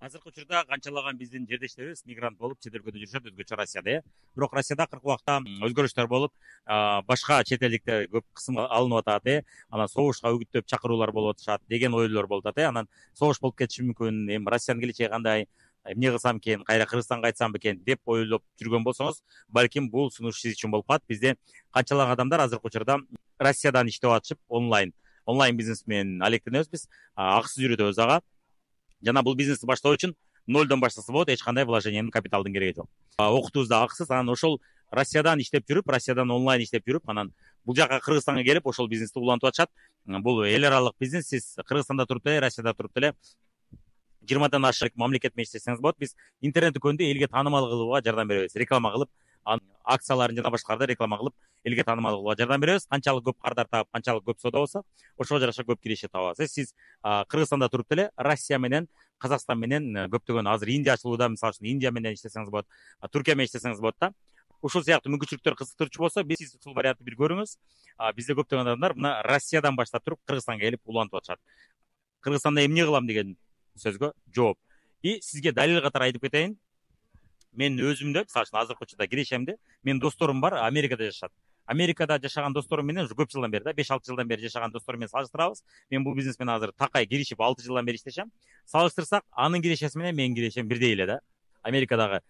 Азыркы учурда канчалаган биздин жердештерибиз мигрант болуп чет өлкөдө жүрүшөт, өзгөчө Россияда, Бирок Россияда акыркы убакта өзгөрүштөр болуп, башка чет элдиктер көп кысым алынып атат, Анан согушка үгүттөп чакыруулар болуп атышат деген ойлор болуп атат, Анан согуш болуп кетиши мүмкүн, эми Россиянын келечеги кандай, эмне кылсам экен, кайра Кыргызстанга кайтсам бекен деп ойлоп жүргөн болсоңуз, балким бул сунуш сиз үчүн болуп калат. Бизде канчалаган адамдар азыркы учурда Россиядан иштеп атышып, онлайн бизнес менен алектенебиз биз, акысыз үйрөтөбүз ага. Жана бул бизнести баштоо үчүн нолдон баштаса болот, эч кандай вложениянын, капиталдын кереги жок. Окутуубуз да акысыз, анан ошол Россиядан иштеп жүрүп, Россиядан онлайн иштеп жүрүп, анан бул жака Кыргызстанга келип ошол бизнести улантып атышат. Бул эл аралык бизнес, сиз Кыргызстанда туруп деле, Россияда туруп деле 20 ашык мамлекет менен иштесеңиз болот. Биз интернет дүкөндү элге таанымал кылууга жардам беребиз. Реклама кылып, акцияларын жана башкаларды реклама кылып, элге таанымал кылууга жардам беребиз. Канчалык көп кардар таап, канчалык көп соода болсо, ошого жараша көп киреше табабыз. Сиз Кыргызстанда туруп деле Россия менен, Казакстан менен, көптөгөн азыр Индия ачылууда, мисалы үчүн Индия менен иштесеңиз болот, Туркия менен иштесеңиз болот да. Ушул сыяктуу мүмкүнчүлүктөр кызыктырчу болсо, сиз ушул вариантты бир көрүңүз. Бизде көптөгөн адамдар мына Россиядан баштап туруп Кыргызстанга келип улантып атышат. Кыргызстанда эмне кылам деген сөзгө жооп. Сизге далил катары айтып кетейин. Мен өзүмдө, мисалы үчүн азыркы учурда кирешемди, менин досторум бар, Америкада жашашат. Америкада жашаган досторум менен уже көп жылдан бери да, 5-6 жылдан бери жашаган досторум менен салыштырабыз. Мен бул бизнес менен азыр такай киришип 6 жылдан бери иштешем. Салыштырсак, анын кирешеси менен менин кирешем бирдей эле да. Америкадагы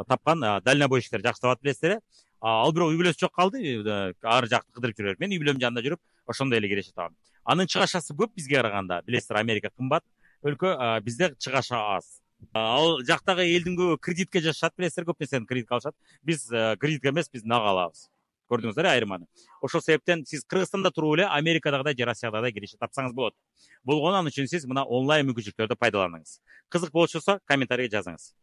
тапкан дальнобойщиктер жакшы табат, билесиздер. Ал бирок үй бүлөсү жок калды, ар жакты кыдырып жүрөт. Мен үй бүлөмдүн жанында жүрүп, ошондой эле киреше табам. Анын чыгашасы көп бизге караганда. Билесиздер, Америка кымбат өлкө, бизде чыгаша аз. Ал жактагы элдин көбү кредитке жашашат, билесиздер, көп нерсени кредитке алышат. Биз кредитке эмес, биз нак алабыз. Көрдүңүздөр айырманы. Ошол себептен сиз Кыргызстанда туруп эле Америкадагыдай же Россиядагыдай киреше тапсаңыз болот. Болгону үчүн сиз мына онлайн мүмкүнчүлүктөрдү пайдаланыңыз. Кызык болчусу комментарийге жазыңыз.